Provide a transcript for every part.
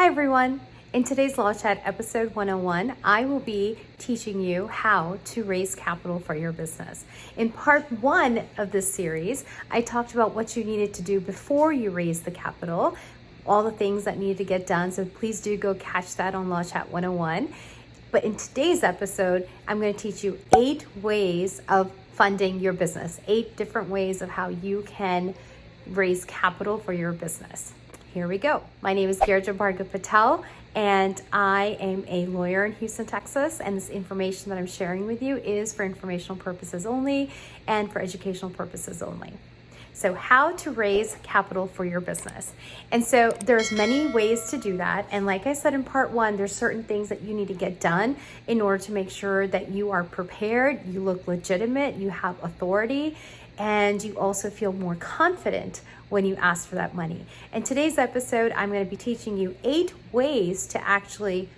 Hi everyone! In today's Law Chat episode 101, I will be teaching you how to raise capital for your business. In part one of this series, I talked about what you needed to do before you raise the capital, all the things that needed to get done, so please do go catch that on Law Chat 101. But in today's episode, I'm going to teach you 8 ways of funding your business, 8 different ways of how you can raise capital for your business. Here we go. My name is 𝐲𝐨𝐿, and I am a lawyer in Houston, Texas, and this information that I'm sharing with you is for informational purposes only and for educational purposes only. So how to raise capital for your business. And so there's many ways to do that. And like I said in part one, there's certain things that you need to get done in order to make sure that you are prepared, you look legitimate, you have authority, and you also feel more confident when you ask for that money. In today's episode, I'm going to be teaching you 8 ways to actually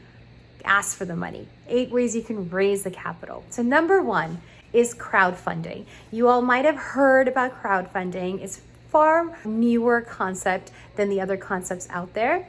ask for the money, 8 ways you can raise the capital. So number 1 is crowdfunding. You all might have heard about crowdfunding. It's far newer concept than the other concepts out there.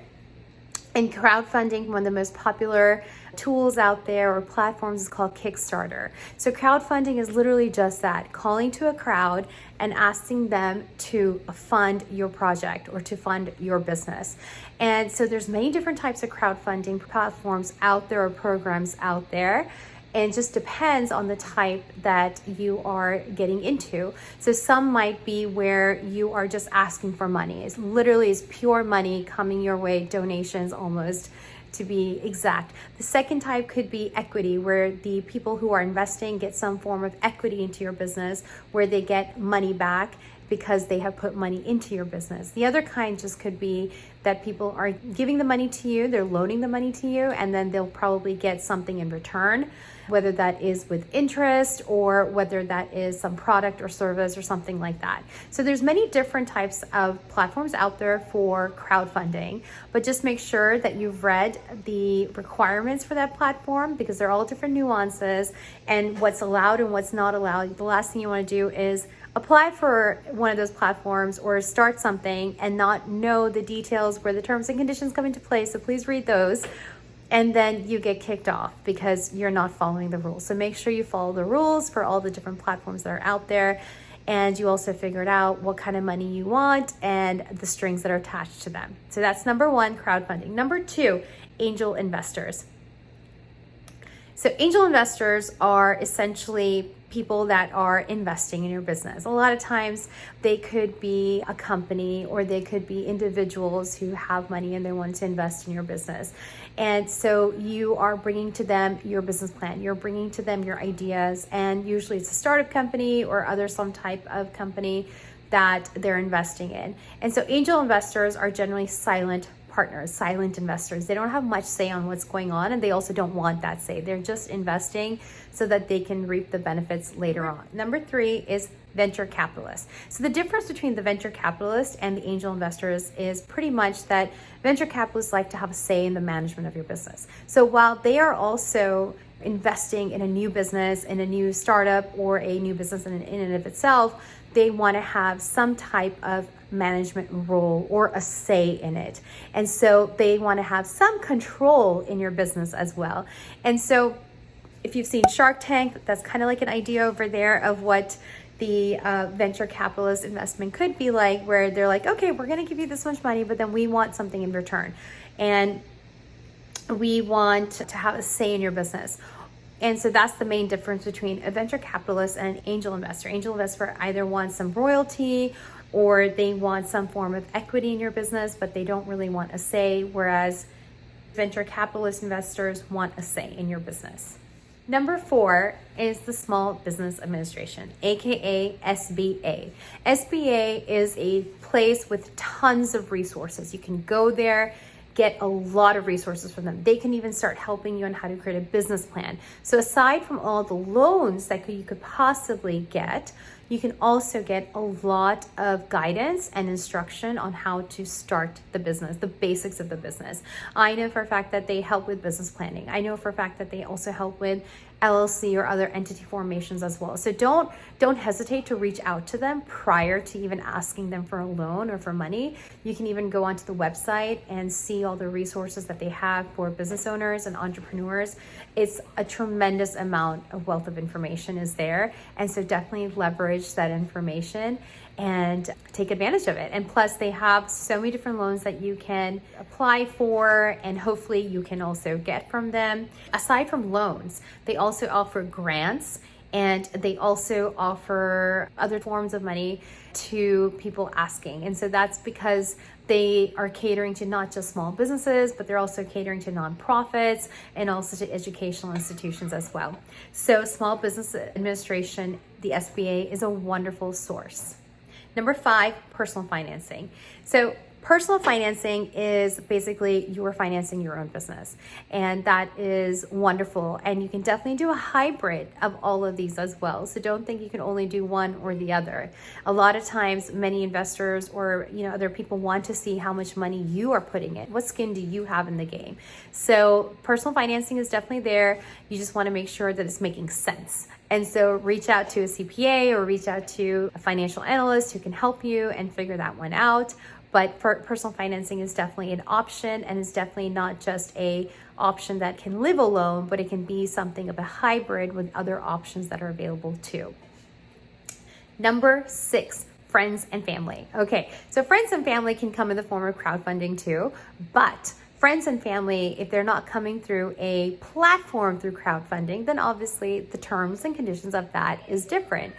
And crowdfunding, one of the most popular tools out there or platforms is called Kickstarter. So crowdfunding is literally just that, calling to a crowd and asking them to fund your project or to fund your business. And so there's many different types of crowdfunding platforms out there or programs out there. And it just depends on the type that you are getting into. So some might be where you are just asking for money. It's literally is pure money coming your way, donations almost to be exact. The second type could be equity, where the people who are investing get some form of equity into your business, where they get money back because they have put money into your business. The other kind just could be that people are giving the money to you, they're loaning the money to you, and then they'll probably get something in return, whether that is with interest or whether that is some product or service or something like that. So there's many different types of platforms out there for crowdfunding, but just make sure that you've read the requirements for that platform, because they're all different nuances and what's allowed and what's not allowed. The last thing you want to do is apply for one of those platforms or start something and not know the details where the terms and conditions come into play. So please read those. And then you get kicked off because you're not following the rules. So make sure you follow the rules for all the different platforms that are out there. And you also figured out what kind of money you want and the strings that are attached to them. So that's number 1, crowdfunding. Number 2, angel investors. So angel investors are essentially people that are investing in your business. A lot of times they could be a company or they could be individuals who have money and they want to invest in your business. And so you are bringing to them your business plan, you're bringing to them your ideas, and usually it's a startup company or some type of company that they're investing in. And so angel investors are generally silent partners, silent investors. They don't have much say on what's going on, and they also don't want that say. They're just investing so that they can reap the benefits later on. Number 3 is venture capitalists. So the difference between the venture capitalists and the angel investors is pretty much that venture capitalists like to have a say in the management of your business. So while they are also investing in a new business, in a new startup, or a new business in and of itself, they want to have some type of management role or a say in it. And so they want to have some control in your business as well. And so if you've seen Shark Tank, that's kind of like an idea over there of what the venture capitalist investment could be like, where they're like, okay, we're going to give you this much money, but then we want something in return. And we want to have a say in your business. And so that's the main difference between a venture capitalist and an angel investor. Angel investor either wants some royalty or they want some form of equity in your business, but they don't really want a say, whereas venture capitalist investors want a say in your business. Number 4 is the Small Business Administration, aka SBA. SBA is a place with tons of resources. You can go there, get a lot of resources from them. They can even start helping you on how to create a business plan. So aside from all the loans that you could possibly get, you can also get a lot of guidance and instruction on how to start the business, the basics of the business. I know for a fact that they help with business planning. I know for a fact that they also help with LLC or other entity formations as well. So don't hesitate to reach out to them prior to even asking them for a loan or for money. You can even go onto the website and see all the resources that they have for business owners and entrepreneurs. It's a tremendous amount of wealth of information is there. And so definitely leverage that information and take advantage of it. And plus they have so many different loans that you can apply for, and hopefully you can also get from them. Aside from loans, they also offer grants, and they also offer other forms of money to people asking. And so that's because they are catering to not just small businesses, but they're also catering to nonprofits and also to educational institutions as well. So Small Business Administration, the SBA, is a wonderful source. Number 5, personal financing. So personal financing is basically you are financing your own business, and that is wonderful. And you can definitely do a hybrid of all of these as well. So don't think you can only do one or the other. A lot of times, many investors or other people want to see how much money you are putting in. What skin do you have in the game? So personal financing is definitely there. You just want to make sure that it's making sense. And so reach out to a CPA or reach out to a financial analyst who can help you and figure that one out. But personal financing is definitely an option, and it's definitely not just a option that can live alone, but it can be something of a hybrid with other options that are available too. Number 6, friends and family. Okay, so friends and family can come in the form of crowdfunding too, but friends and family, if they're not coming through a platform through crowdfunding, then obviously the terms and conditions of that is different.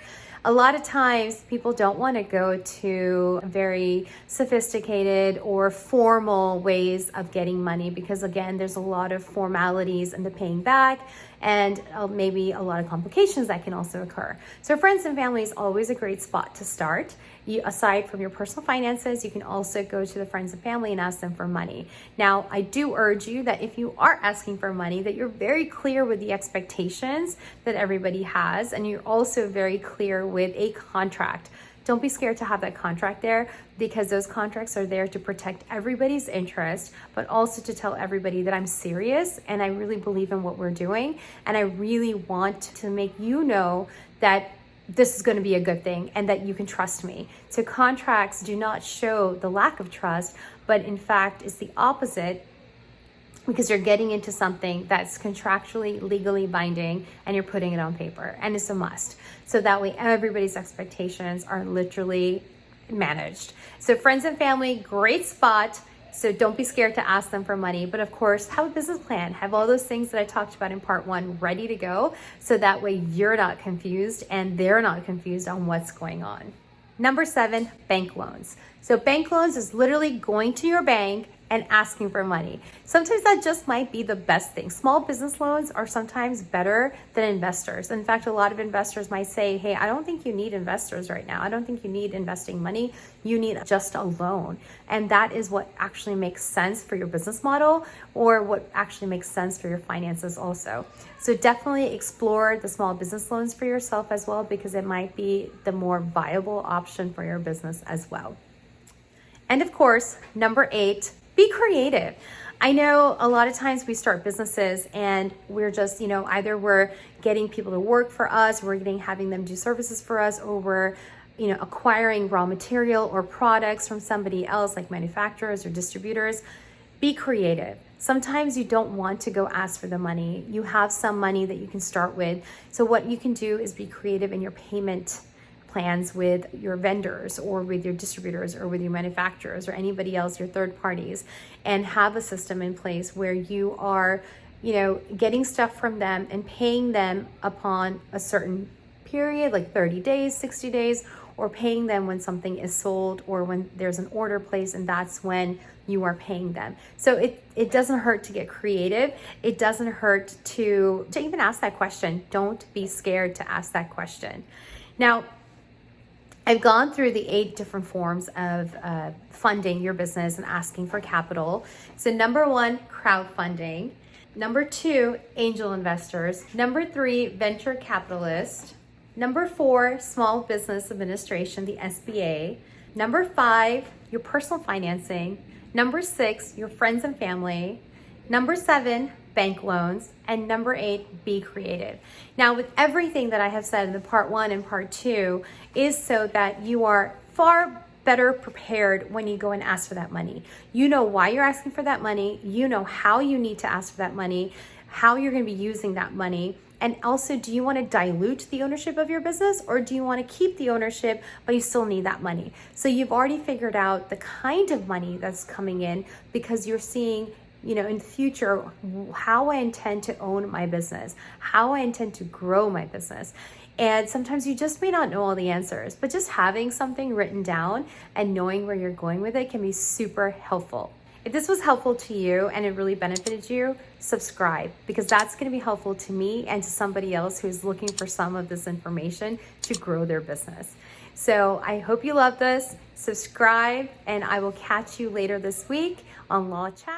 A lot of times people don't want to go to very sophisticated or formal ways of getting money because, again, there's a lot of formalities in the paying back and maybe a lot of complications that can also occur. So friends and family is always a great spot to start. Aside from your personal finances, you can also go to the friends and family and ask them for money. Now, I do urge you that if you are asking for money, that you're very clear with the expectations that everybody has, and you're also very clear with a contract. Don't be scared to have that contract there, because those contracts are there to protect everybody's interest, but also to tell everybody that I'm serious and I really believe in what we're doing. And I really want to make you know that this is going to be a good thing and that you can trust me. So contracts do not show the lack of trust, but in fact, it's the opposite, because you're getting into something that's contractually, legally binding, and you're putting it on paper, and it's a must. So that way everybody's expectations are literally managed. So friends and family, great spot. So don't be scared to ask them for money, but of course, have a business plan, have all those things that I talked about in part 1 ready to go. So that way you're not confused and they're not confused on what's going on. Number 7, bank loans. So bank loans is literally going to your bank and asking for money. Sometimes that just might be the best thing. Small business loans are sometimes better than investors. In fact, a lot of investors might say, hey, I don't think you need investors right now. I don't think you need investing money. You need just a loan. And that is what actually makes sense for your business model, or what actually makes sense for your finances also. So definitely explore the small business loans for yourself as well, because it might be the more viable option for your business as well. And of course, number 8, be creative. I know a lot of times we start businesses and we're just, either we're getting people to work for us, having them do services for us, or we're, acquiring raw material or products from somebody else, like manufacturers or distributors. Be creative. Sometimes you don't want to go ask for the money. You have some money that you can start with. So what you can do is be creative in your payment plans with your vendors or with your distributors or with your manufacturers or anybody else, your third parties, and have a system in place where you are, getting stuff from them and paying them upon a certain period, like 30 days, 60 days, or paying them when something is sold or when there's an order placed, and that's when you are paying them. So it doesn't hurt to get creative. It doesn't hurt to even ask that question. Don't be scared to ask that question. Now, I've gone through the 8 different forms of funding your business and asking for capital. So number 1, crowdfunding. Number 2, angel investors. Number 3, venture capitalist. Number 4, Small Business Administration, the SBA. Number 5, your personal financing. Number 6, your friends and family. Number 7, bank loans. And number 8, be creative. Now, with everything that I have said in the part 1 and part 2 is so that you are far better prepared when you go and ask for that money. You know why you're asking for that money. You know how you need to ask for that money, how you're going to be using that money. And also, do you want to dilute the ownership of your business, or do you want to keep the ownership, but you still need that money? So you've already figured out the kind of money that's coming in because you're seeing, in the future, how I intend to own my business, how I intend to grow my business. And sometimes you just may not know all the answers, but just having something written down and knowing where you're going with it can be super helpful. If this was helpful to you and it really benefited you, subscribe, because that's going to be helpful to me and to somebody else who's looking for some of this information to grow their business. So I hope you love this. Subscribe, and I will catch you later this week on Law Chat.